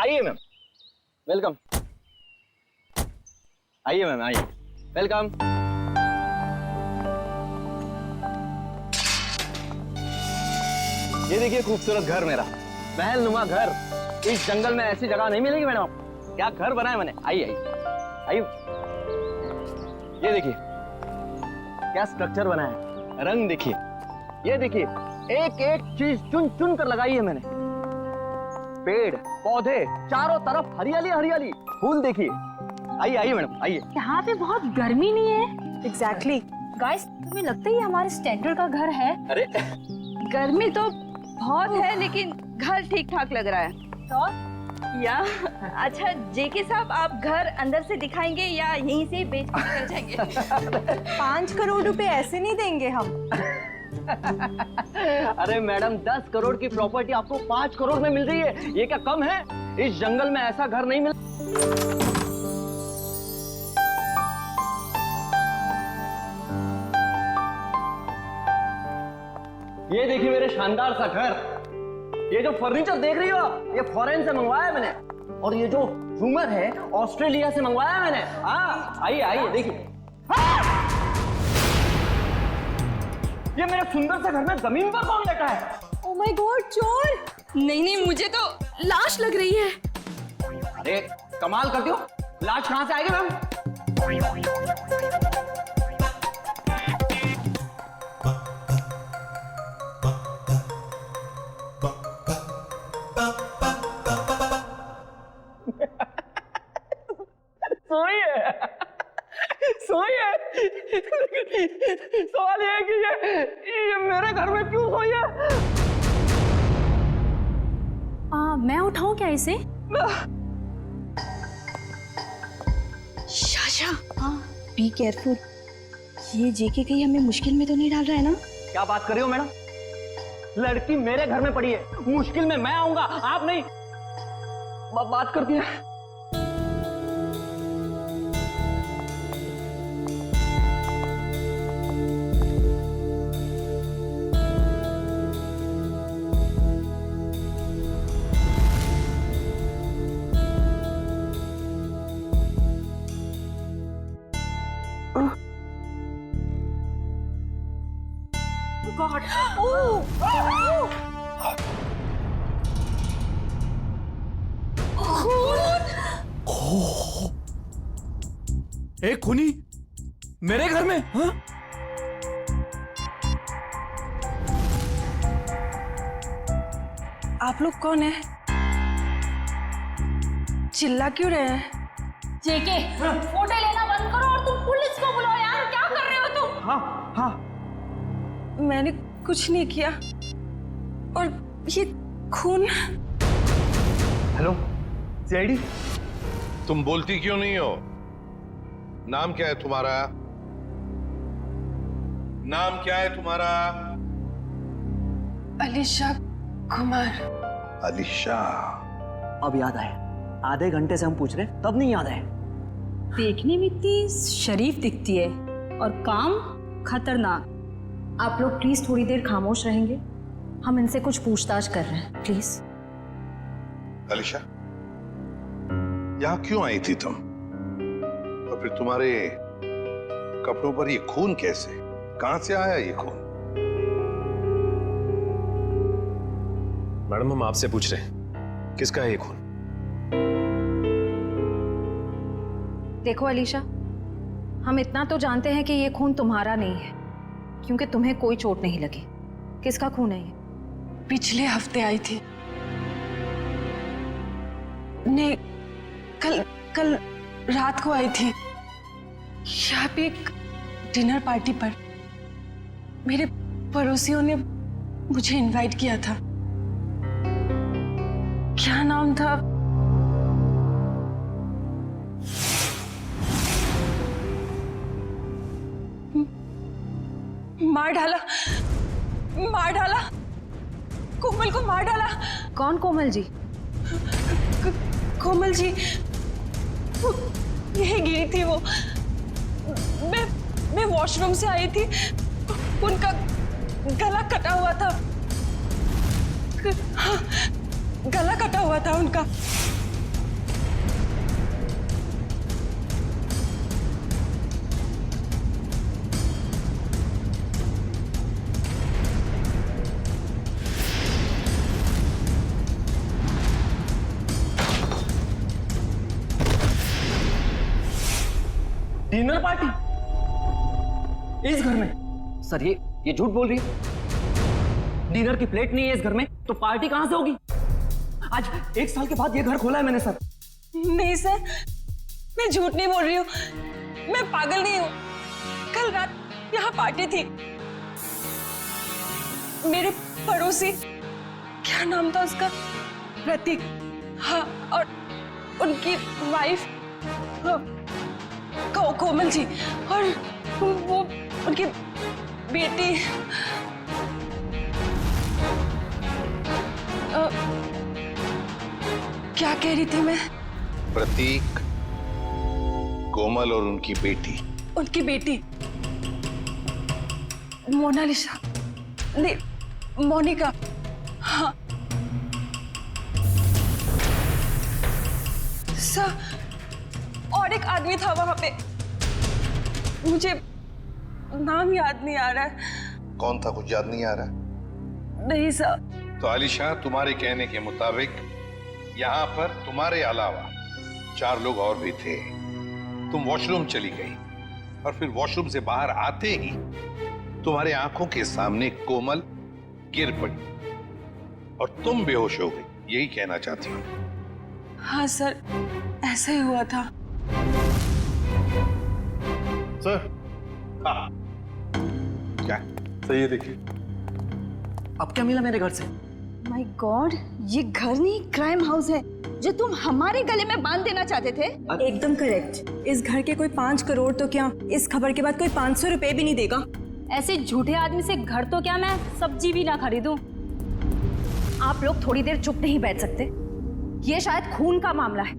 आइए ma'am, welcome. आइए ma'am, आइए, वेलकम। ये देखिए खूबसूरत घर मेरा, महल नुमा घर। इस जंगल में ऐसी जगह नहीं मिलेगी मैडम आपको। क्या घर बनाया मैंने। आइए आइए आइए, ये देखिए क्या स्ट्रक्चर बनाया है, रंग देखिए, ये देखिए एक एक चीज चुन चुन कर लगाई है मैंने। पेड़ पौधे चारों तरफ हरियाली हरियाली, फूल देखिए। आइए आइए मैडम, आइए। यहाँ पे बहुत गर्मी नहीं है? एग्जैक्टली। गाइस, तुम्हें लगता है ये हमारे स्टैंडर्ड का घर है? अरे गर्मी तो बहुत है लेकिन घर ठीक ठाक लग रहा है। तो या अच्छा जेके साहब, आप घर अंदर से दिखाएंगे या यहीं से बेच के निकल जाएंगे? 5 करोड़ रुपए ऐसे नहीं देंगे हम। अरे मैडम, 10 करोड़ की प्रॉपर्टी आपको 5 करोड़ में मिल रही है, ये क्या कम है? इस जंगल में ऐसा घर नहीं मिल। ये देखिए मेरे शानदार सा घर। ये जो फर्नीचर देख रही हो आप, ये फॉरेन से मंगवाया मैंने। और ये जो झूमर है ऑस्ट्रेलिया से मंगवाया मैंने। हाँ आइए आइए देखिए। ये मेरे सुंदर से घर में जमीन पर कौन बैठा है? ओह माय गॉड, चोर! नहीं नहीं, मुझे तो लाश लग रही है। अरे कमाल करती हो, लाश कहां से आएगी मैम? सोइए सोइए। सवाल ये है कि ये मेरे घर में क्यों सोई है? मैं उठाऊं क्या इसे? शाशा, हाँ बी केयरफुल। ये जेके कहीं हमें मुश्किल में तो नहीं डाल रहा है ना? क्या बात कर रही हो मैडम? लड़की मेरे घर में पड़ी है, मुश्किल में मैं आऊंगा, आप नहीं। बात करती है। गॉड! ओह! एक खूनी मेरे घर में? हाँ? आप लोग कौन है? चिल्ला क्यों रहे हैं? जेके, फोटो लेना बंद करो और तुम पुलिस को बुलाओ यार। क्या कर रहे हो तुम? हाँ हाँ, मैंने कुछ नहीं किया। और ये खून। Hello CID. तुम बोलती क्यों नहीं हो? नाम क्या है तुम्हारा? नाम क्या है तुम्हारा? अलीशा कुमार। अलीशा। अब याद आया, आधे घंटे से हम पूछ रहे तब नहीं याद आया। देखने में इतनी शरीफ दिखती है और काम खतरनाक। आप लोग प्लीज थोड़ी देर खामोश रहेंगे, हम इनसे कुछ पूछताछ कर रहे हैं, प्लीज। अलीशा, यहां क्यों आई थी तुम? और फिर तुम्हारे कपड़ों पर ये खून कैसे? कहां से आया ये खून? मैडम, हम आपसे पूछ रहे हैं, किसका है ये खून? देखो अलीशा, हम इतना तो जानते हैं कि ये खून तुम्हारा नहीं है, क्योंकि तुम्हें कोई चोट नहीं लगी। किसका खून है ये? पिछले हफ्ते आई थी। नहीं, कल रात को आई थी। यहाँ पे एक डिनर पार्टी पर मेरे पड़ोसियों ने मुझे इनवाइट किया था। क्या नाम था? मार डाला, कोमल को मार डाला। कौन कोमल जी? कोमल जी, यही गिरी थी वो। मैं वॉशरूम से आई थी, उनका गला कटा हुआ था। हाँ, गला कटा हुआ था उनका। डिनर पार्टी इस घर में? सर ये झूठ बोल रही है। डिनर की प्लेट नहीं है इस घर में, तो पार्टी कहां से होगी? आज 1 साल के बाद ये घर खोला है मैंने सर। नहीं सर, मैं झूठ नहीं बोल रही हूँ, मैं पागल नहीं हूँ। कल रात यहाँ पार्टी थी। मेरे पड़ोसी, क्या नाम था उसका, प्रतीक, हाँ, और उनकी वाइफ कोमल जी, और वो उनकी बेटी क्या कह रही थी मैं? प्रतीक, कोमल और उनकी बेटी मोनालिसा, नहीं, मोनिका, हाँ। सर, और एक आदमी था वहां पे, मुझे नाम याद नहीं आ रहा है। कौन था, कुछ याद नहीं आ रहा? नहीं सर। तो आलिशा, तुम्हारे कहने के मुताबिक यहाँ पर तुम्हारे अलावा 4 लोग और भी थे। तुम वॉशरूम चली गई और फिर वॉशरूम से बाहर आते ही तुम्हारे आंखों के सामने कोमल गिर पड़ी और तुम बेहोश हो गई। यही कहना चाहती हूँ? हाँ सर, ऐसा ही हुआ था। सर, हाँ, क्या सही है, देखिए। अब क्या मिला मेरे घर से? माय गॉड, ये घर नहीं क्राइम हाउस है जो तुम हमारे गले में बांध देना चाहते थे। एकदम करेक्ट। इस घर के कोई 5 करोड़ तो क्या, इस खबर के बाद कोई 500 रुपए भी नहीं देगा। ऐसे झूठे आदमी से घर तो क्या मैं सब्जी भी ना खरीदूं। आप लोग थोड़ी देर चुप नहीं बैठ सकते? ये शायद खून का मामला है।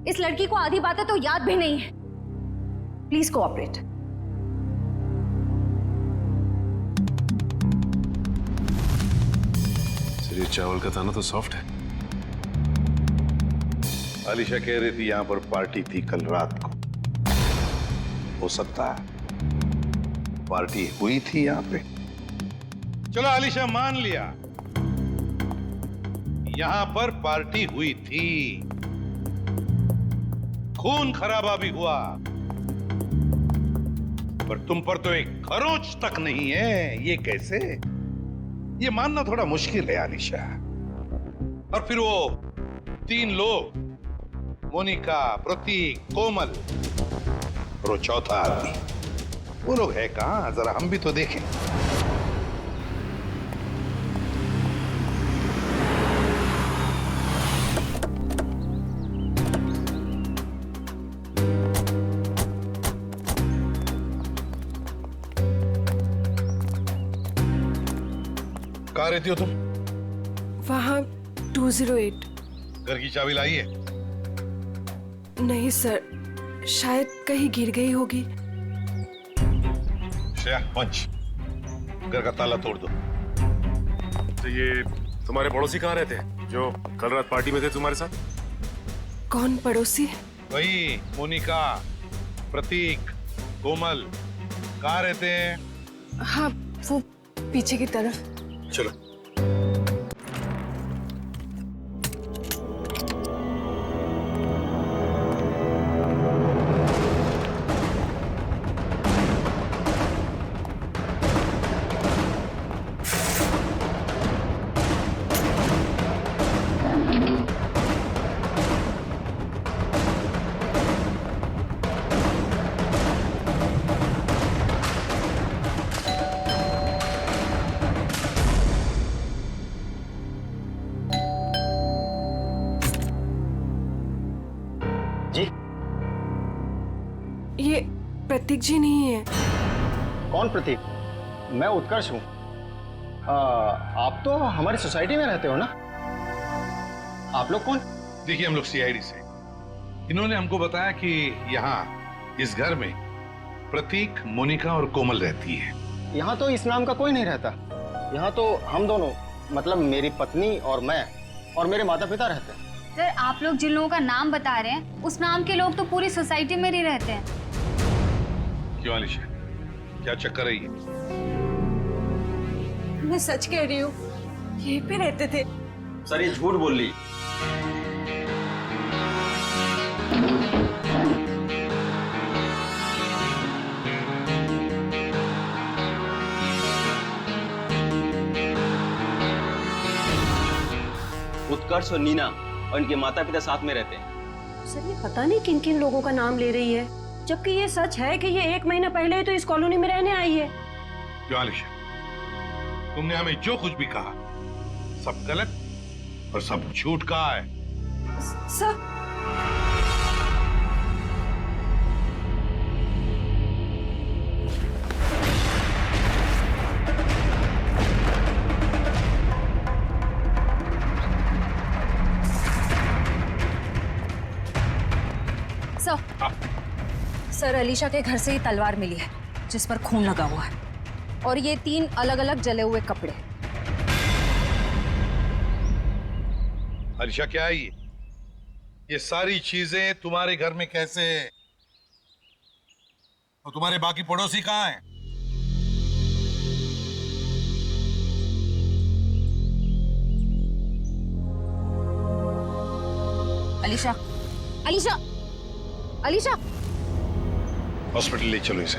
इस लड़की को आधी बातें तो याद भी नहीं है। Please cooperate. सर, ये चावल का दाना तो सॉफ्ट है। आलिशा कह रही थी यहाँ पर पार्टी थी कल रात को। हो सकता है पार्टी हुई थी यहाँ पे। चलो आलिशा, मान लिया यहाँ पर पार्टी हुई थी, खून खराबा भी हुआ, पर तुम पर तो एक खरोंच तक नहीं है। ये कैसे? ये मानना थोड़ा मुश्किल है आलिशा। और फिर वो 3 लोग, मोनिका, प्रतीक, कोमल और वो चौथा आदमी, वो लोग है कहां? जरा हम भी तो देखें। कहाँ रहती हो तुम? वहाँ 208। घर की चाबी लाई है? नहीं सर, शायद कहीं गिर गई होगी। श्रेया, पंच, घर का ताला तोड़ दो। तो ये तुम्हारे पड़ोसी कहाँ रहते हैं जो कल रात पार्टी में थे तुम्हारे साथ? कौन पड़ोसी? वही मोनिका, प्रतीक, कोमल, कहाँ रहते हैं? हाँ, वो पीछे की तरफ। चलो। ये प्रतीक जी नहीं है। कौन प्रतीक? मैं उत्कर्ष हूँ। आप तो हमारी सोसाइटी में रहते हो ना? आप लोग कौन? देखिए, हम लोग सीआईडी से। इन्होंने हमको बताया कि यहाँ इस घर में प्रतीक, मोनिका और कोमल रहती है। यहाँ तो इस नाम का कोई नहीं रहता। यहाँ तो हम दोनों, मतलब मेरी पत्नी और मैं और मेरे माता पिता रहते हैं। सर, आप लोग जिन लोगों का नाम बता रहे हैं उस नाम के लोग तो पूरी सोसाइटी में ही रहते हैं। क्यों आलिशा, क्या चक्कर है ये? मैं सच कह रही हूँ, यहीं पे रहते थे। सर, ये झूठ बोल रही। उत्कर्ष और नीना और इनके माता पिता साथ में रहते हैं। सर ये पता नहीं किन किन लोगों का नाम ले रही है, जबकि ये सच है कि ये 1 महीना पहले ही तो इस कॉलोनी में रहने आई है। क्यों आलिशा, तुमने हमें जो कुछ भी कहा सब गलत और सब झूठ कहा है। सर सर, अलीशा के घर से ही तलवार मिली है जिस पर खून लगा हुआ है, और ये 3 अलग अलग जले हुए कपड़े। अलिशा क्या है ये सारी चीजें तुम्हारे घर में कैसे? और तुम्हारे बाकी पड़ोसी कहाँ हैं? अलीशा, अलीशा, अलीशा! हॉस्पिटल ले चलो इसे।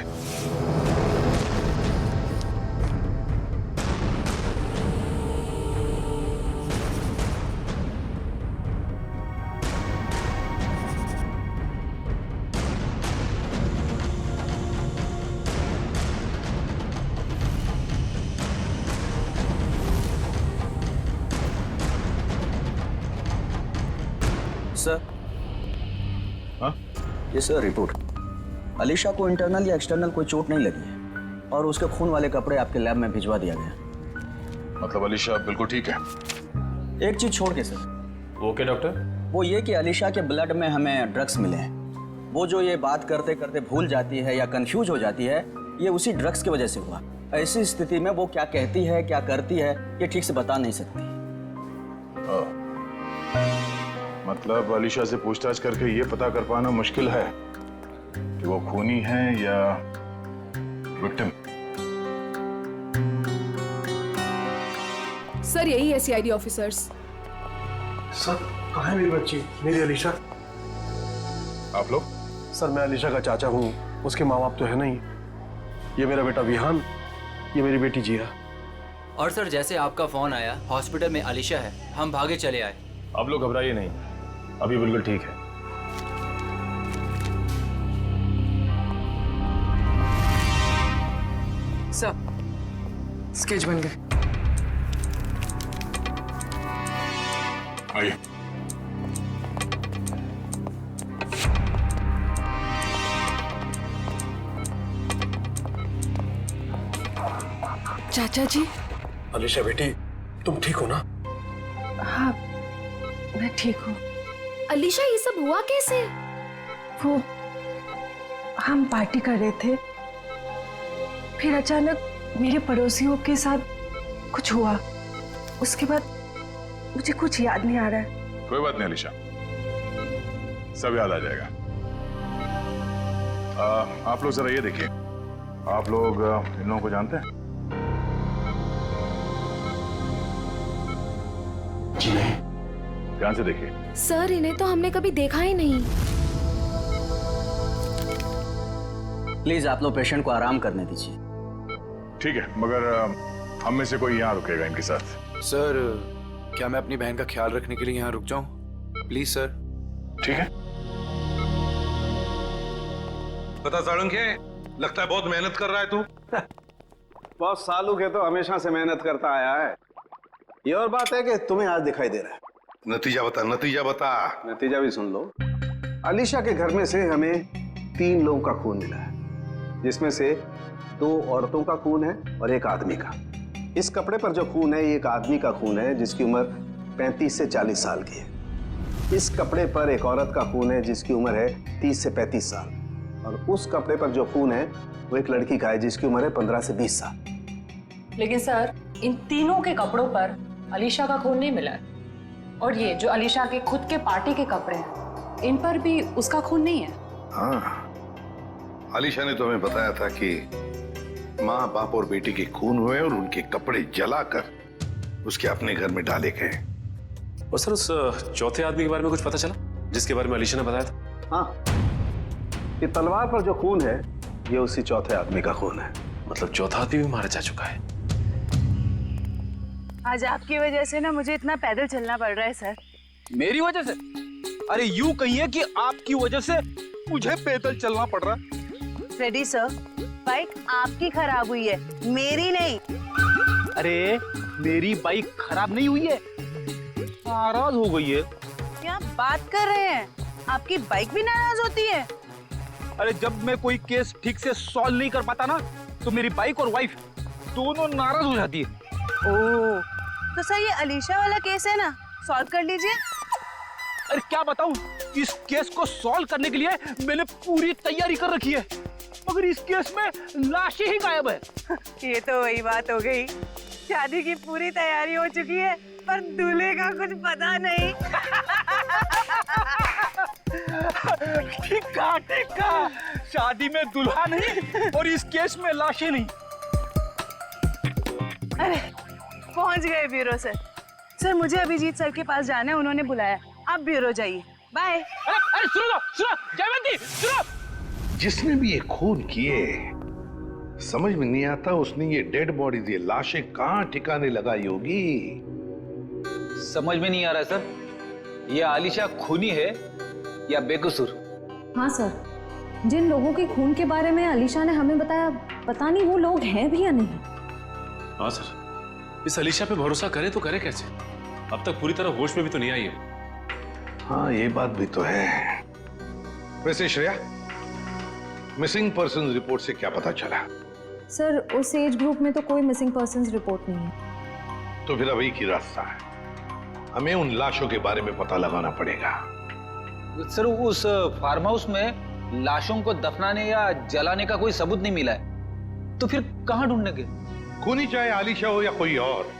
सर, हाँ? ये सर रिपोर्ट। अलीशा को इंटरनल या एक्सटर्नल कोई चोट नहीं लगी है और उसके खून वाले कपड़े आपके लैब में भिजवा दिया गया। मतलब अलीशा बिल्कुल ठीक है? एक चीज छोड़ के सर। Okay doctor. वो ये कि अलीशा के ब्लड में हमें ड्रग्स मिले हैं। वो जो ये बात करते करते भूल जाती है या कंफ्यूज हो जाती है, ये उसी ड्रग्स की वजह से हुआ। ऐसी स्थिति में वो क्या कहती है क्या करती है ये ठीक से बता नहीं सकती। मतलब अलीशा से पूछताछ करके ये पता कर पाना मुश्किल है कि वो खूनी है या विक्टिम। सर यही है सीआईडी ऑफिसर्स। सर कहाँ है मेरी बच्ची, मेरी अलीशा? आप लोग? सर मैं अलीशा का चाचा हूँ, उसके माँ बाप तो है नहीं। ये मेरा बेटा विहान, ये मेरी बेटी जिया। और सर जैसे आपका फोन आया हॉस्पिटल में अलीशा है, हम भागे चले आए। आप लोग घबराइए नहीं, अभी बिल्कुल ठीक है। सर स्केच बन गए। आइए। चाचा जी। अलीशा बेटी, तुम ठीक हो ना? हाँ मैं ठीक हूँ। अलीशा ये सब हुआ कैसे? वो हम पार्टी कर रहे थे, फिर अचानक मेरे पड़ोसियों के साथ कुछ हुआ। उसके बाद मुझे कुछ याद नहीं आ रहा है। कोई बात नहीं अलीशा, सब याद आ जाएगा। आप लोग जरा ये देखिए, आप लोग इन लोगों को जानते हैं? जी नहीं। ध्यान से देखिए। सर इन्हें तो हमने कभी देखा ही नहीं। प्लीज आप लोग पेशेंट को आराम करने दीजिए। ठीक है, मगर हम में से कोई यहाँ रुकेगा इनके साथ? सर क्या मैं अपनी बहन का ख्याल रखने के लिए यहाँ रुक जाऊं? Please sir. ठीक है। बता साळुंखे, लगता है बहुत मेहनत कर रहा है तू। बहुत सालों के तो हमेशा से मेहनत करता आया है। ये और बात है कि तुम्हें आज दिखाई दे रहा है। नतीजा बता, नतीजा बता। नतीजा भी सुन लो। अलीशा के घर में से हमें 3 लोगों का खून मिला है, जिसमें से 2 औरतों का खून है और 1 आदमी का। इस कपड़े पर जो खून है ये एक आदमी का खून है जिसकी उम्र 35 से 40 साल की है। इस कपड़े पर एक औरत का खून है जिसकी उम्र है 30 से 35 साल, और उस कपड़े पर जो खून है वो एक लड़की का है जिसकी उम्र है 15 से 20 साल। लेकिन सर इन तीनों के कपड़ों पर अलीशा का खून नहीं मिला है, और ये जो अलीशा के खुद के पार्टी के कपड़े हैं इन पर भी उसका खून नहीं है। हाँ, अलीशा ने तो हमें बताया था कि माँ बाप और बेटी के खून हुए और उनके कपड़े जलाकर उसके अपने घर में डाले गए। और सर उस चौथे आदमी के बारे में कुछ पता चला जिसके बारे में अलीशा ने बताया था? हाँ, ये तलवार पर जो खून है ये उसी चौथे आदमी का खून है। मतलब चौथा आदमी भी मारा जा चुका है। आज आपकी वजह से ना मुझे इतना पैदल चलना पड़ रहा है सर। मेरी वजह से? अरे यूं कहिए कि आपकी वजह से मुझे पैदल चलना पड़ रहा है। फ्रेडी सर, बाइक आपकी खराब हुई है, मेरी नहीं। अरे मेरी बाइक खराब नहीं हुई है, नाराज हो गई है। क्या बात कर रहे हैं? आपकी बाइक भी नाराज होती है? अरे जब मैं कोई केस ठीक से सॉल्व नहीं कर पाता ना, तो मेरी बाइक और वाइफ दोनों नाराज हो जाती है। ओह, तो सर ये अलीशा वाला केस है ना, सॉल्व कर लीजिए। अरे क्या बताऊं, इस केस को सॉल्व करने के लिए मैंने पूरी तैयारी कर रखी है, मगर इस केस में लाशें ही गायब है। ये तो वही बात हो गई, शादी की पूरी तैयारी हो चुकी है पर दूल्हे का कुछ पता नहीं। ठीक कहा, शादी में दुल्हा नहीं और इस केस में लाशें नहीं। अरे पहुंच गए ब्यूरो सर। सर मुझे अभिजीत सर के पास जाना है, उन्होंने बुलाया। आप ब्यूरो जाइए, बाय। अरे सुनो जयवंती, सुनो। जिसने भी ये खून किए, समझ में नहीं आता उसने ये डेड बॉडीज, ये लाशें कहाँ ठिकाने लगाई होगी। समझ में नहीं आ रहा सर, ये आलिशा खूनी है या बेकसूर? हाँ सर, जिन लोगों के खून के बारे में अलीशा ने हमें बताया, पता नहीं वो लोग हैं भी या नहीं। हाँ सर, इस अलीशा पे भरोसा करे तो करे कैसे? अब तक पूरी तरह होश में भी तो नहीं आई है। हाँ ये बात भी तो है। वैसे श्रेया, मिसिंग पर्सन रिपोर्ट से क्या पता चला? सर उस एज ग्रुप में तो कोई मिसिंग पर्संस रिपोर्ट नहीं है। तो फिर अब एक ही रास्ता है, हमें उन लाशों के बारे में पता लगाना पड़ेगा। सर उस फार्म हाउस में लाशों को दफनाने या जलाने का कोई सबूत नहीं मिला है, तो फिर कहाँ ढूंढने के? खूनी चाहे आलिशा हो या कोई और,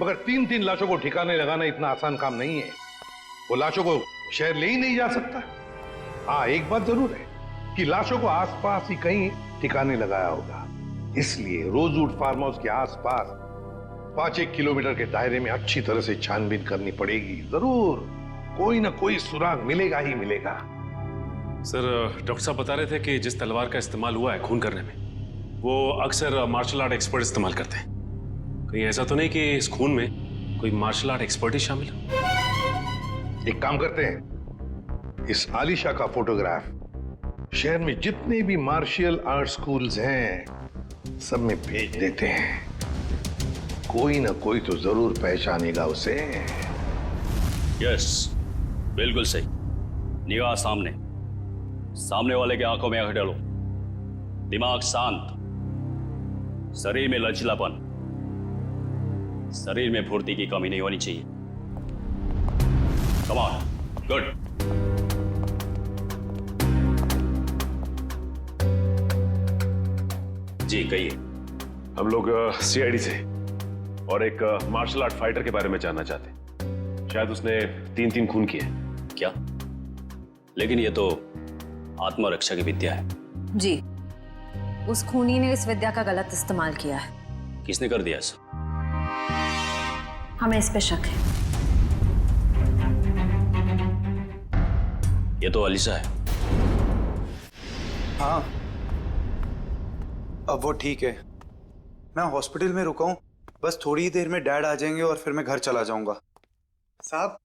मगर 3-3 लाशों को ठिकाने लगाना इतना आसान काम नहीं है। वो लाशों को शहर ले ही नहीं जा सकता। हाँ एक बात जरूर है कि लाशों को आसपास ही कहीं ठिकाने लगाया होगा, इसलिए रोजवुड फार्म हाउस के आसपास 5-1 किलोमीटर के दायरे में अच्छी तरह से छानबीन करनी पड़ेगी। जरूर कोई ना कोई सुराग मिलेगा ही मिलेगा। सर डॉक्टर साहब बता रहे थे कि जिस तलवार का इस्तेमाल हुआ है खून करने में, वो अक्सर मार्शल आर्ट एक्सपर्ट इस्तेमाल करते हैं। कहीं ऐसा तो नहीं कि इस खून में कोई मार्शल आर्ट एक्सपर्ट ही शामिल है? एक काम करते हैं, इस आलिशा का फोटोग्राफ शहर में जितने भी मार्शल आर्ट स्कूल्स हैं सब में भेज देते हैं। कोई ना कोई तो जरूर पहचानेगा उसे। यस, बिल्कुल सही। निगाह सामने, सामने वाले की आंखों में आंख डालो, दिमाग शांत, शरीर में लचीलापन, शरीर में फुर्ती की कमी नहीं होनी चाहिए। Come on, good. जी कहिए। हम लोग सीआईडी से और एक मार्शल आर्ट फाइटर के बारे में जानना चाहते हैं। शायद उसने 3 खून किए। क्या? लेकिन ये तो आत्मरक्षा की विद्या है। जी, उस खूनी ने इस विद्या का गलत इस्तेमाल किया है। किसने कर दिया ऐसा? हमें इस पे शक है। ये तो अलीशा है। हाँ, अब वो ठीक है। मैं हॉस्पिटल में रुका हूँ, बस थोड़ी ही देर में डैड आ जाएंगे और फिर मैं घर चला जाऊंगा। साहब,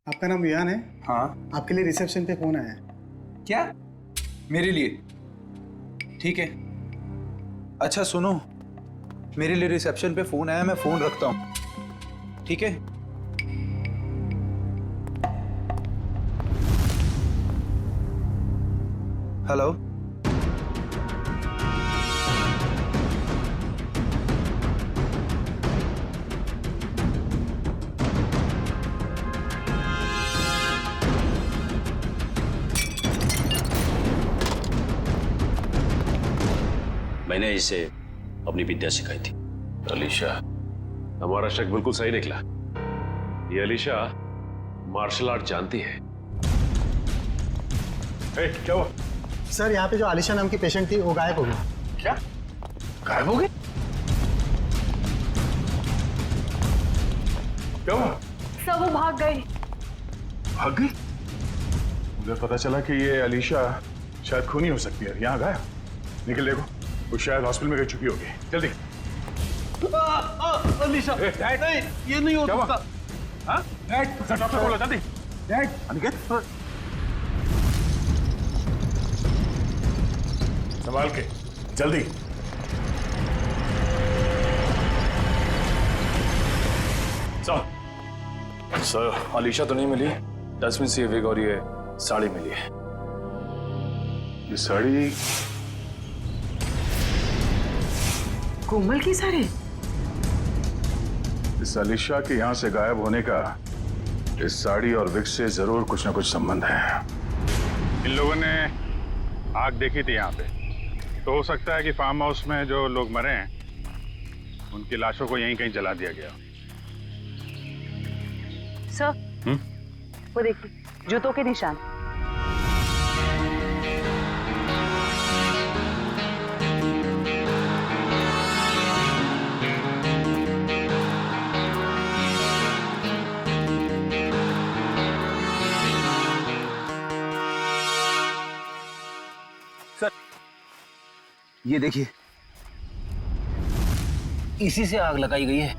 आपका नाम रियान है? हाँ। आपके लिए रिसेप्शन पे फोन आया है। क्या? मेरे लिए? ठीक है। अच्छा सुनो, मेरे लिए रिसेप्शन पे फोन आया, मैं फोन रखता हूँ, ठीक है? हेलो, मैंने इसे अपनी विद्या सिखाई थी। अलीशा, हमारा शक बिल्कुल सही निकला। ये अलीशा मार्शल आर्ट जानती है। क्या हुआ? सर यहाँ पे जो आलिशा नाम की पेशेंट थी वो गायब हो गई। क्या? गायब हो गई? क्या हुआ? सब वो भाग गई। भाग गई? मुझे पता चला कि ये अलीशा शायद खूनी हो सकती है। यहाँ गायब। निकल देखो, वो शायद हॉस्पिटल में गई चुकी होगी। जल्दी। अलीशा, नहीं, ये नहीं हो सकता। हाँ? डॉक्टर बोलो जल्दी। अनिकेत, संभाल के, जल्दी। सर, अलीशा तो नहीं मिली। डस्टबिन से ये विग और ये साड़ी मिली है। ये साड़ी कोमल की साड़ी? इस अलीशा के यहाँ से गायब होने का इस साड़ी और विग से जरूर कुछ ना कुछ संबंध है। इन लोगों ने आग देखी थी यहाँ पे, तो हो सकता है कि फार्म हाउस में जो लोग मरे हैं उनकी लाशों को यहीं कहीं जला दिया गया। सर, वो देखिए, जूतों के निशान। सर, ये देखिए, इसी से आग लगाई गई है।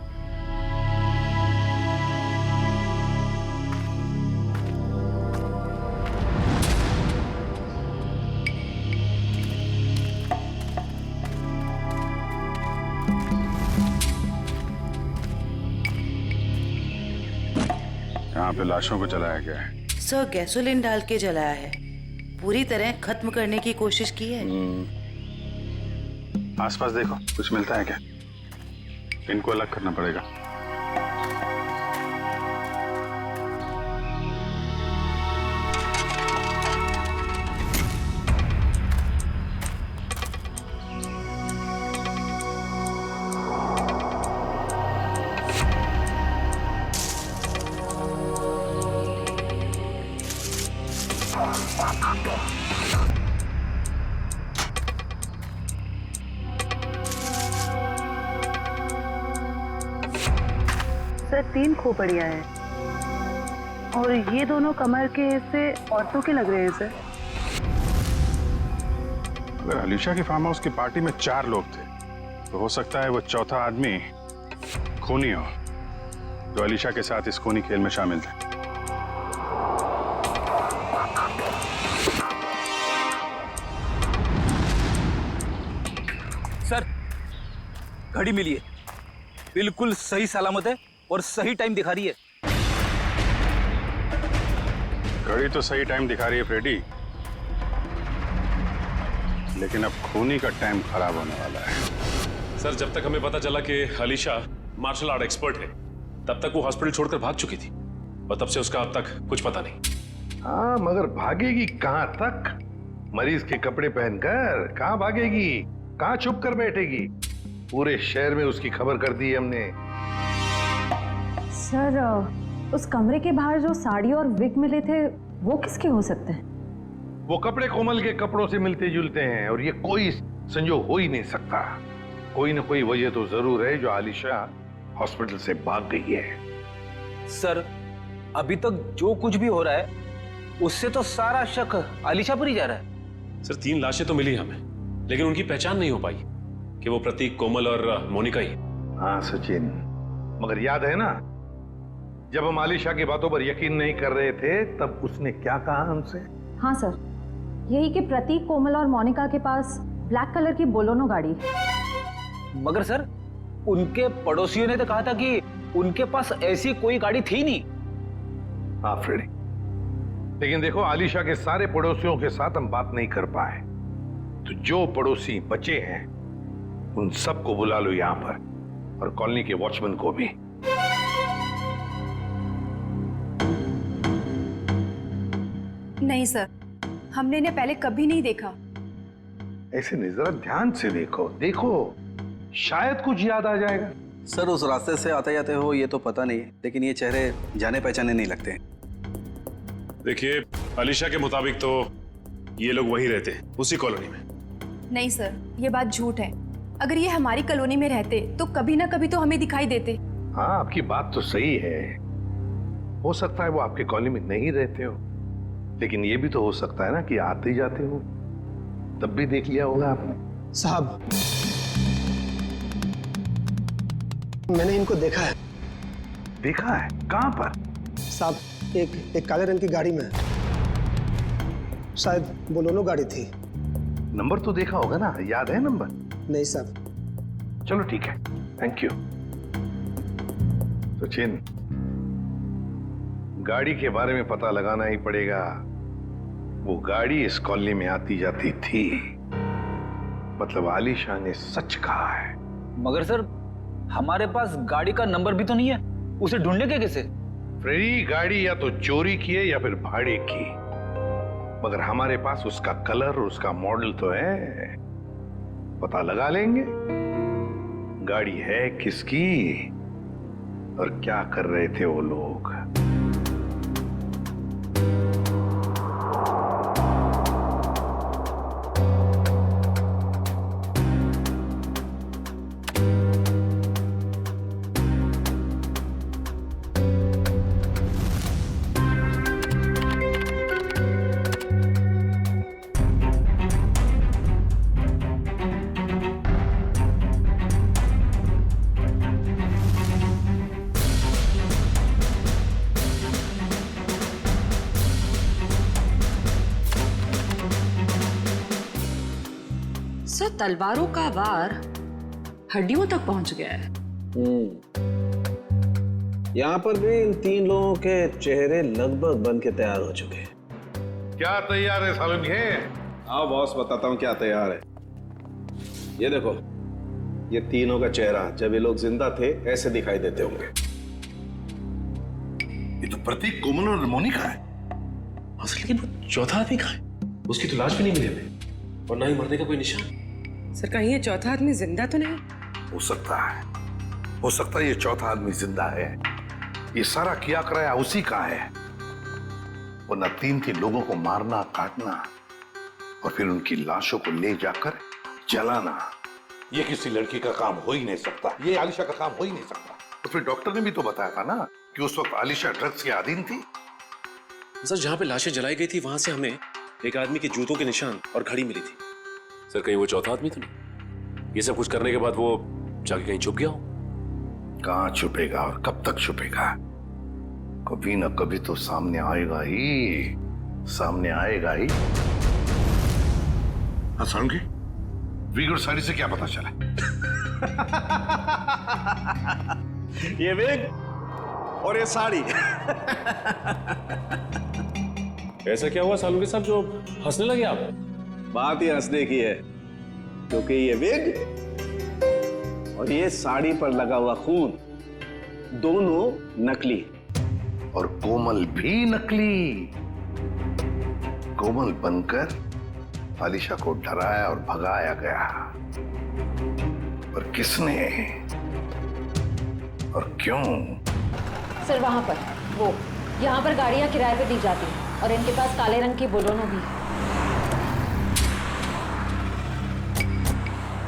यहाँ पे लाशों को जलाया गया है। सर, गैसोलीन डाल के जलाया है। पूरी तरह खत्म करने की कोशिश की है। आसपास देखो, कुछ मिलता है क्या? इनको अलग करना पड़ेगा। सर, 3 खोपड़ियां हैं और ये दोनों कमर के हिस्से औरतों के लग रहे हैं सर। अगर अलीशा की फार्म हाउस की पार्टी में 4 लोग थे, तो हो सकता है वो चौथा आदमी खूनी हो, जो अलीशा के साथ इस खूनी खेल में शामिल थे। सर, घड़ी मिली है, बिल्कुल सही सलामत है और सही टाइम दिखा रही है। घड़ी तो सही टाइम दिखा रही है फ्रेडी, लेकिन अब खूनी का टाइम खराब होने वाला है। सर, जब तक हमें पता चला कि अलीशा मार्शल आर्ट एक्सपर्ट है, तब तक वो हॉस्पिटल छोड़कर भाग चुकी थी और तब से उसका अब तक कुछ पता नहीं। हाँ, मगर भागेगी कहां तक? मरीज के कपड़े पहनकर कहां भागेगी? कहां छुप कर बैठेगी? पूरे शहर में उसकी खबर कर दी है हमने। सर, उस कमरे के बाहर जो साड़ी और विग मिले थे, वो किसके हो सकते हैं? वो कपड़े कोमल के कपड़ों से मिलते जुलते हैं और ये कोई संजोग हो ही नहीं सकता। कोई ना कोई वजह तो जरूर है जो आलिशा हॉस्पिटल से भाग गई है। सर, अभी तक जो कुछ भी हो रहा है उससे तो सारा शक आलिशा पर ही जा रहा है। सर, 3 लाशें तो मिली हमें, लेकिन उनकी पहचान नहीं हो पाई कि वो प्रतीक, कोमल और मोनिका ही। हाँ सचिन, मगर याद है ना, जब हम आलिशा की बातों पर यकीन नहीं कर रहे थे, तब उसने क्या कहा हमसे? हाँ सर, यही कि प्रतीक, कोमल और मोनिका के पास ब्लैक कलर की बोलोनो गाड़ी। मगर सर, उनके पड़ोसियों ने तो कहा था कि उनके पास ऐसी कोई गाड़ी थी नहीं। हाँ फ्रेडी, लेकिन देखो, आलिशा के सारे पड़ोसियों के साथ हम बात नहीं कर पाए, तो जो पड़ोसी बचे हैं उन सबको बुला लो यहाँ पर, और कॉलोनी के वॉचमैन को भी। नहीं सर, हमने इन्हें पहले कभी नहीं देखा। ऐसे नहीं, जरा ध्यान से देखो, देखो शायद कुछ याद आ जाएगा। सर, उस रास्ते से आते जाते हो ये तो पता नहीं, लेकिन ये चेहरे जाने पहचाने नहीं लगते। देखिए, अलीशा के मुताबिक तो ये लोग वहीं रहते हैं, उसी कॉलोनी में। नहीं सर, ये बात झूठ है। अगर ये हमारी कॉलोनी में रहते तो कभी ना कभी तो हमें दिखाई देते। हाँ, आपकी बात तो सही है। हो सकता है वो आपके कॉलोनी में नहीं रहते हो, लेकिन ये भी तो हो सकता है ना कि आते जाते हो, तब भी देख लिया होगा आपने। साहब, मैंने इनको देखा है। देखा है? कहां पर? साहब एक काले रंग की गाड़ी में, शायद बोलेरो गाड़ी थी। नंबर तो देखा होगा ना, याद है नंबर? नहीं साहब। चलो ठीक है, थैंक यू। सचिन, गाड़ी के बारे में पता लगाना ही पड़ेगा। वो गाड़ी इस कॉलोनी में आती जाती थी, मतलब आलिशा ने सच कहा है। मगर सर, हमारे पास गाड़ी का नंबर भी तो नहीं है, उसे ढूंढने के कैसे? फ्रेडी गाड़ी या तो चोरी की है या फिर भाड़े की, मगर हमारे पास उसका कलर और उसका मॉडल तो है, पता लगा लेंगे गाड़ी है किसकी और क्या कर रहे थे वो लोग। सर, तलवारों का वार हड्डियों तक पहुंच गया है। यहाँ पर भी इन 3 लोगों के चेहरे लगभग बन के तैयार हो चुके हैं। क्या तैयार है सालुंखे? हाँ बॉस, बताता हूँ क्या तैयार है। ये देखो, ये तीनों का चेहरा जब ये लोग जिंदा थे ऐसे दिखाई देते होंगे। ये तो प्रतीक, कोमल और मोनिका है। असल लेकिन वो चौथा आदमी कहाँ है? उसकी तो लाश भी नहीं मिली हमें, और ना ही मरने का कोई निशान। सर, कहीं ये चौथा आदमी जिंदा तो नहीं? हो सकता है ये चौथा आदमी जिंदा है। ये सारा किया कराया उसी का है, वरना 3 लोगों को मारना, काटना और फिर उनकी लाशों को ले जाकर जलाना, ये किसी लड़की का काम हो ही नहीं सकता। ये आलिशा का काम हो ही नहीं सकता। तो फिर डॉक्टर ने भी तो बताया था ना कि उस वक्त आलिशा ड्रग्स के अधीन थी। सर, जहां पे लाशें जलाई गई थी वहां से हमें एक आदमी के जूतों के निशान और घड़ी मिली थी। सर, कहीं वो चौथा आदमी तो नहीं? ये सब कुछ करने के बाद वो जाके कहीं छुप गया हो? कहां छुपेगा और कब तक छुपेगा? कभी ना कभी तो सामने आएगा ही, सामने आएगा ही। हाँ सालुंखे, विग और साड़ी से क्या पता चला? ये विग और ये साड़ी। ऐसा क्या हुआ सालुंखे साहब जो हंसने लगे आप? बात ही हंसने की है, क्योंकि ये विग और ये साड़ी पर लगा हुआ खून दोनों नकली, और कोमल भी नकली। कोमल बनकर आलिशा को डराया और भगाया गया, पर किसने और क्यों? सर, वहां पर वो यहाँ पर गाड़ियां किराए पे दी जाती हैं और इनके पास काले रंग की बोलेरो भी।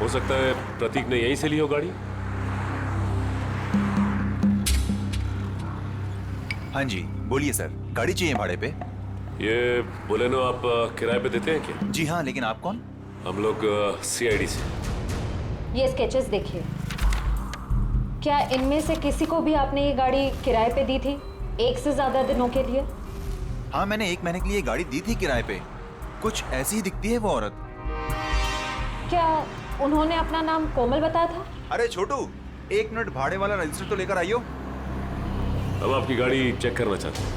हो सकता है प्रतीक ने यहीं से ली हो गाड़ी। हाँ जी, बोलिए सर, गाड़ी चाहिए भाड़े पे? ये बोलेरो आप किराए पे देते हैं क्या? जी हाँ, लेकिन आप कौन? हम लोग CID से। ये स्केचेस देखिए, क्या इनमें से किसी को भी आपने ये गाड़ी किराए पे दी थी एक से ज्यादा दिनों के लिए? हाँ, मैंने 1 महीने के लिए गाड़ी दी थी किराए पे। कुछ ऐसी ही दिखती है वो औरत। क्या उन्होंने अपना नाम कोमल बताया था? अरे छोटू, 1 मिनट भाड़े वाला रजिस्टर तो लेकर आइयो। अब आपकी गाड़ी चेक करना चाहते हैं।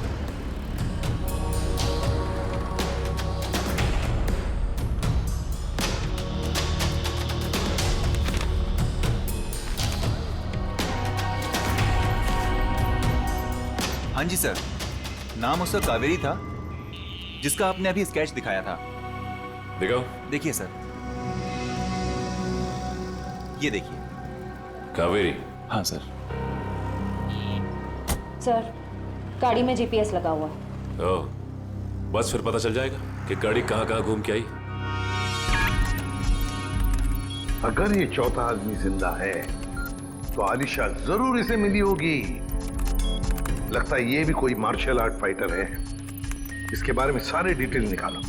हाँ जी सर, नाम उसका कावेरी था, जिसका आपने अभी स्केच दिखाया था। दिखाओ। देखिए सर, ये देखिए। कावेरी? हाँ सर। सर, गाड़ी में GPS लगा हुआ है। ओह, बस फिर पता चल जाएगा कि गाड़ी कहाँ कहाँ घूम के आई। अगर ये चौथा आदमी जिंदा है तो आलिशा जरूर इसे मिली होगी। लगता है ये भी कोई मार्शल आर्ट फाइटर है। इसके बारे में सारे डिटेल निकालो।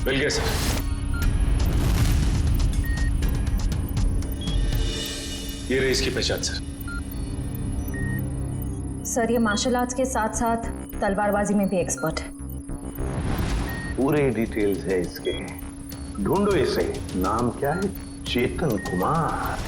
मिल गया सर। ये रही इसकी पहचान सर। सर ये मार्शल आर्ट्स के साथ साथ तलवारबाजी में भी एक्सपर्ट है। पूरे डिटेल्स है इसके, ढूंढो इसे। नाम क्या है? चेतन कुमार।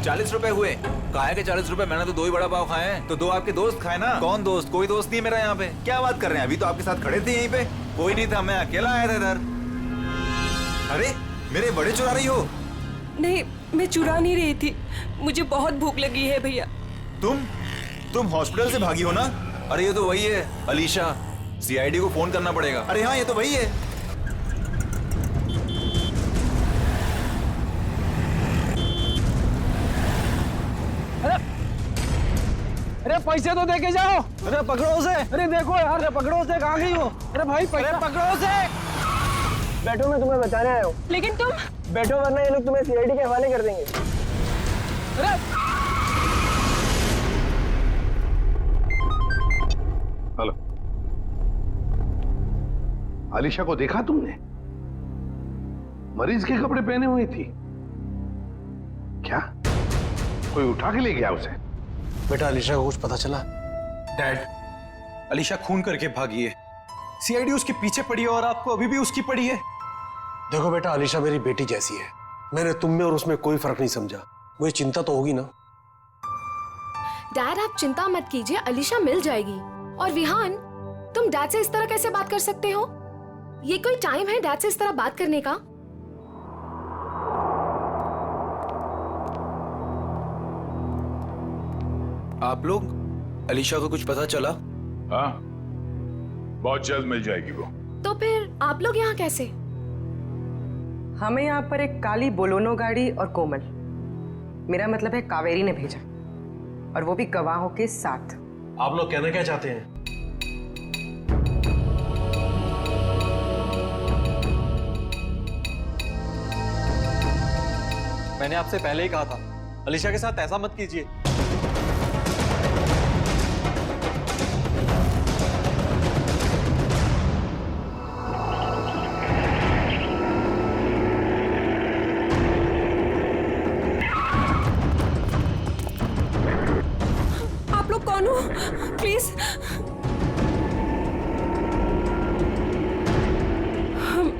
₹40 हुए। काहे के 40 रुपए? मैंने तो 2 ही बड़ा पाव खाए हैं। तो 2 आपके दोस्त खाए ना। कौन दोस्त? कोई दोस्त नहीं मेरा यहाँ पे। क्या बात कर रहे हैं? अभी तो आपके साथ खड़े थे यहीं पे। कोई नहीं था, मैं अकेला आया था इधर। अरे मेरे बड़े चुरा रही हो? नहीं, मैं चुरा नहीं रही थी, मुझे बहुत भूख लगी है भैया। तुम हॉस्पिटल से भागी हो ना? अरे ये तो वही है अलीशा। सीआईडी को फोन करना पड़ेगा। अरे हाँ, ये तो वही है। अरे पैसे तो देके जाओ। अरे पकड़ो उसे। अरे देखो यार, अरे पकड़ो उसे। कहाँ गई हो? अरे भाई पैसे पकड़ो उसे। बैठो, मैं तुम्हें बताने आया हूँ। लेकिन तुम बैठो वरना ये लोग तुम्हें सीआईडी के हवाले कर देंगे। अरे हेलो, आलिशा को देखा तुमने? मरीज के कपड़े पहने हुई थी। क्या कोई उठा के ले गया उसे? बेटा अलीशा को कुछ पता चला? डैड, अलीशा खून करके भागी है। सीआईडी उसके पीछे पड़ी है और आपको अभी भी उसकी पड़ी है। देखो बेटा, अलीशा मेरी बेटी जैसी है। मैंने तुम में और उसमें कोई फर्क नहीं समझा। मुझे चिंता तो होगी ना। डैड आप चिंता मत कीजिए, अलीशा मिल जाएगी। और विहान, तुम डैड से इस तरह कैसे बात कर सकते हो? ये कोई टाइम है डैड से इस तरह बात करने का? आप लोग, अलीशा को कुछ पता चला? हाँ, बहुत जल्द मिल जाएगी वो। तो फिर आप लोग यहाँ कैसे? हमें यहाँ पर एक काली बोलोनो गाड़ी और कोमल, मेरा मतलब है कावेरी ने भेजा, और वो भी गवाहों के साथ। आप लोग कहना क्या चाहते हैं? मैंने आपसे पहले ही कहा था, अलीशा के साथ ऐसा मत कीजिए। आप लोग कौन हो? प्लीज, हम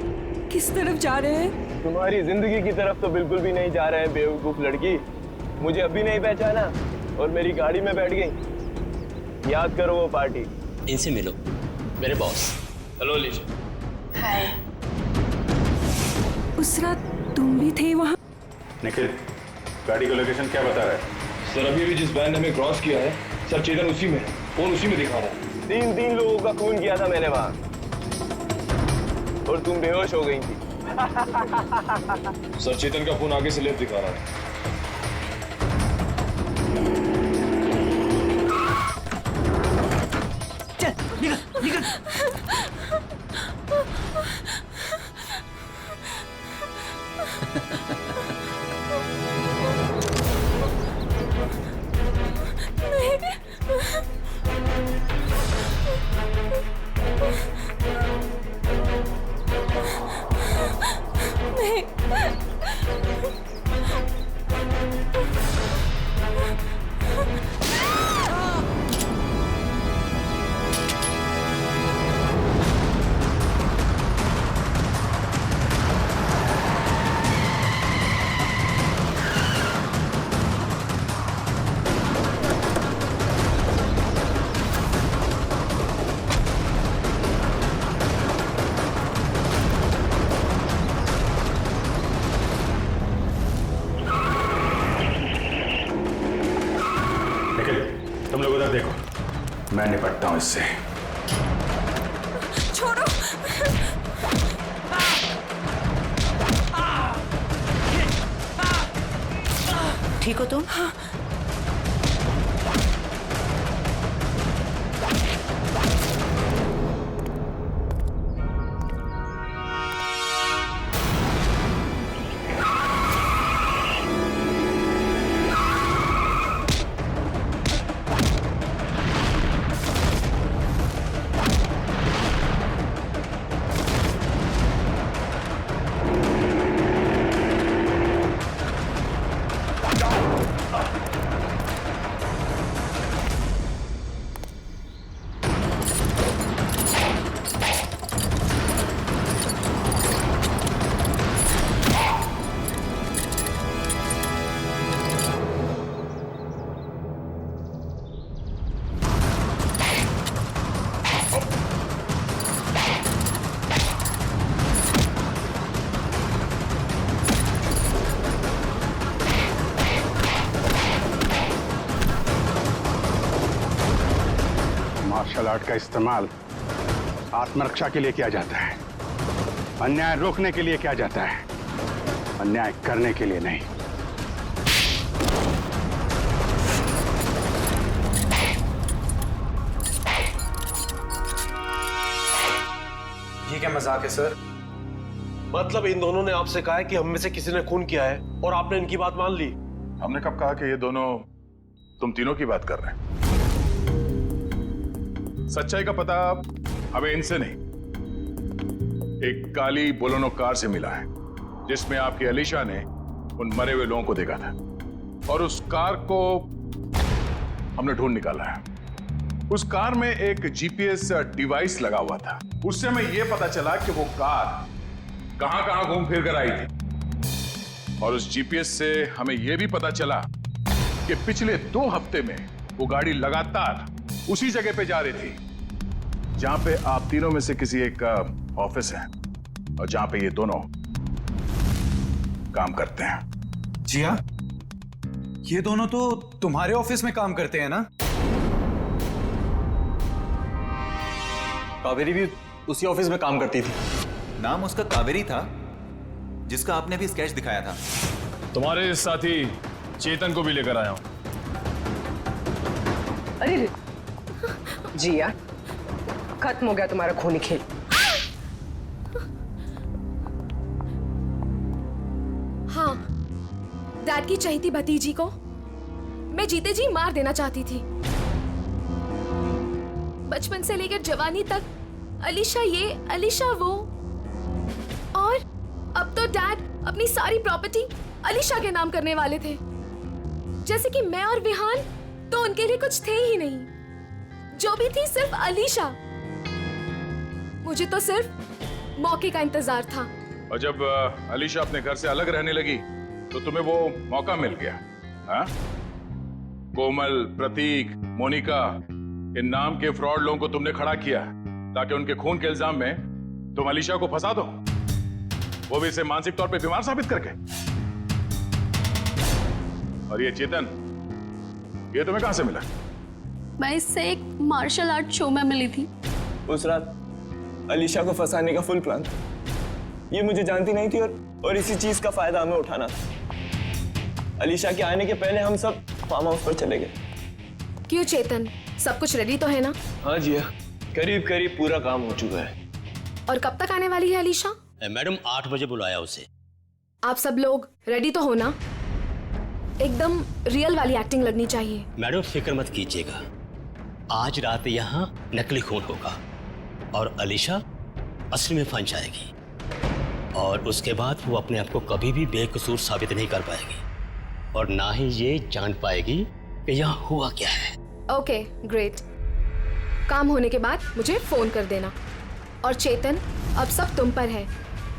किस तरफ जा रहे हैं? तुम्हारी जिंदगी की तरफ तो बिल्कुल भी नहीं जा रहे हैं बेवकूफ लड़की। मुझे अभी नहीं पहचाना और मेरी गाड़ी में बैठ गई। याद करो वो पार्टी। इनसे मिलो, मेरे बॉस। हेलो अलीशा। हाय। उस रात तुम भी थे वहाँ? निखिल, गाड़ी का लोकेशन क्या बता रहा है? सर अभी भी जिस बैंड हमें क्रॉस किया है, सर चेतन उसी में है। फोन उसी में दिखा रहा है। 3 लोगों का खून किया था मैंने वहाँ, और तुम बेहोश हो गई थी। सर चेतन का फोन आगे से लेफ्ट दिखा रहा है। चल निकल निकल। तुम लोग उधर देखो, मैं निपटता हूं इससे। छोड़ो। ठीक हो तुम? मार्शल आर्ट का इस्तेमाल आत्मरक्षा के लिए किया जाता है, अन्याय रोकने के लिए किया जाता है, अन्याय करने के लिए नहीं। ये क्या मजाक है सर? मतलब इन दोनों ने आपसे कहा है कि हम में से किसी ने खून किया है और आपने इनकी बात मान ली? हमने कब कहा कि ये दोनों तुम तीनों की बात कर रहे हैं? सच्चाई का पता हमें इनसे नहीं, एक काली बोलेरो कार से मिला है जिसमें आपकी अलीशा ने उन मरे हुए लोगों को देखा था, और उस कार को हमने ढूंढ निकाला है। उस कार में एक जीपीएस डिवाइस लगा हुआ था। उससे हमें यह पता चला कि वो कार कहां घूम फिर कर आई थी, और उस जीपीएस से हमें यह भी पता चला कि पिछले 2 हफ्ते में वो गाड़ी लगातार उसी जगह पे जा रही थी जहां पे आप तीनों में से किसी एक का ऑफिस है और जहां पे ये दोनों काम करते हैं। जी हाँ, ये दोनों तो तुम्हारे ऑफिस में काम करते हैं ना? कावेरी भी उसी ऑफिस में काम करती थी। नाम उसका कावेरी था, जिसका आपने भी स्केच दिखाया था। तुम्हारे साथी चेतन को भी लेकर आया हूं। अरे जिया, खत्म हो गया तुम्हारा खूनी खेल। हाँ, डैड की चहेती भतीजी को मैं जीते जी मार देना चाहती थी। बचपन से लेकर जवानी तक अलीशा ये, अलीशा वो, और अब तो डैड अपनी सारी प्रॉपर्टी अलीशा के नाम करने वाले थे। जैसे कि मैं और विहान तो उनके लिए कुछ थे ही नहीं, जो भी थी सिर्फ अलीशा। मुझे तो सिर्फ मौके का इंतजार था। और जब अलीशा अपने घर से अलग रहने लगी तो तुम्हें वो मौका मिल गया, हाँ? कोमल, प्रतीक, मोनिका, इन नाम के फ्रॉड लोगों को तुमने खड़ा किया ताकि उनके खून के इल्जाम में तुम अलीशा को फंसा दो, वो भी इसे मानसिक तौर पे बीमार साबित करके। और ये चेतन, ये तुम्हें कहां से मिला? मैं इससे एक मार्शल आर्ट शो में मिली थी। उस रात अलीशा को फंसाने का फुल प्लान था। ये मुझे जानती नहीं थी और इसी चीज का फायदा हमें उठाना था। अलीशा के आने के पहले हम सब फार्म हाउस पर चले गए। क्यों चेतन, सब कुछ रेडी तो है ना? हाँ जी, करीब करीब पूरा काम हो चुका है। और कब तक आने वाली है अलीशा? मैडम 8 बजे बुलाया उसे। आप सब लोग रेडी तो हो ना? एकदम रियल वाली एक्टिंग लगनी चाहिए। मैडम फिक्र मत कीजिएगा, आज रात यहाँ नकली खून होगा और अलीशा असली में फंस जाएगी, और उसके बाद वो अपने आप को कभी भी बेकसूर साबित नहीं कर पाएगी और ना ही ये जान पाएगी कि यहाँ हुआ क्या है। Okay, great. काम होने के बाद मुझे फोन कर देना। और चेतन, अब सब तुम पर है।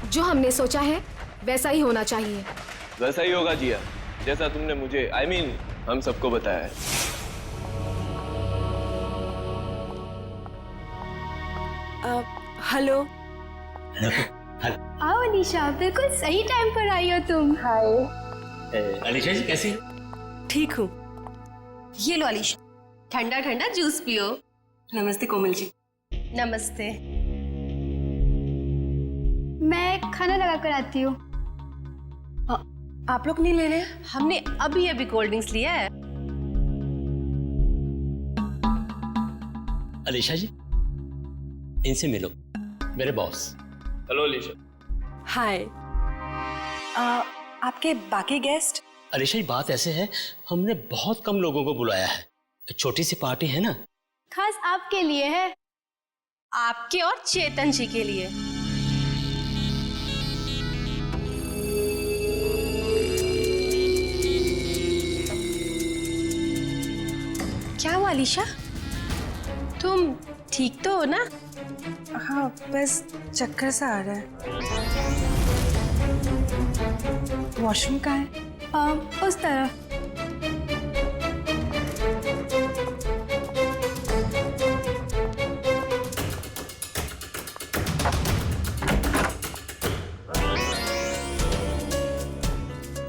जो हमने सोचा है वैसा ही होना चाहिए। वैसा ही होगा जिया, जैसा तुमने मुझे हम सबको बताया है। हेलो। आओ अलीशा, बिल्कुल सही टाइम पर आई हो तुम। हाय अलीशा जी, कैसी? ठीक हूँ। ये लो अलीशा, ठंडा ठंडा जूस पियो। नमस्ते कोमल जी। नमस्ते। मैं खाना लगा कर आती हूँ। आप लोग नहीं ले रहे? हमने अभी अभी कोल्ड ड्रिंक्स लिया है। अलीशा जी, इनसे मिलो, मेरे बॉस। हेलो अलीशा। हाय। आपके बाकी गेस्ट? अलीशा जी, बात ऐसे है, हमने बहुत कम लोगों को बुलाया है, छोटी सी पार्टी है ना। खास आपके लिए है। आपके और चेतन जी के लिए। क्या हुआ अलीशा, तुम ठीक तो हो ना? हाँ, बस चक्कर सा आ रहा है। वॉशरूम कहाँ है? उस तरफ।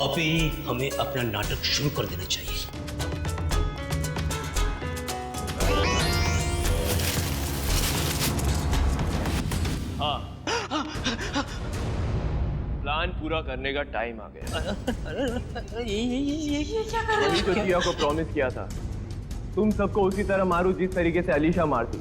अभी हमें अपना नाटक शुरू कर देना चाहिए। प्लान पूरा करने का टाइम आ गया। ये क्या कर वही तो किया को प्रॉमिस किया था, तुम सबको उसी तरह मारूं जिस तरीके से अलीशा मारती।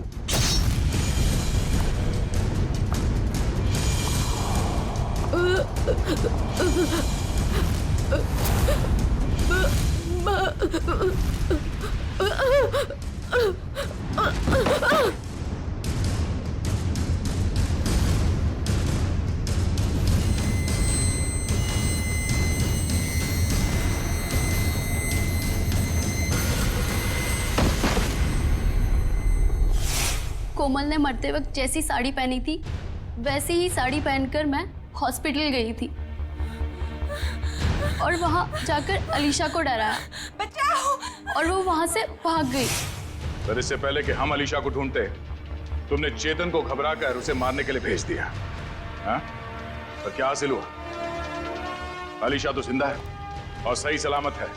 कोमल ने मरते वक्त जैसी साड़ी पहनी थी वैसी ही साड़ी पहनकर मैं हॉस्पिटल गई थी और वहां जाकर अलीशा को डराया, बचाओ, और वो वहां से भाग गई। पर इससे पहले कि हम अलीशा को ढूंढते, तुमने चेतन को घबराकर उसे मारने के लिए भेज दिया। हाँ? पर क्या हासिल हुआ? अलीशा तो जिंदा है और सही सलामत है,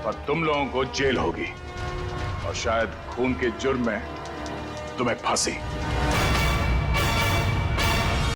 पर तुम लोगों को जेल होगी और शायद खून के जुर्म में तुम्हें फांसी।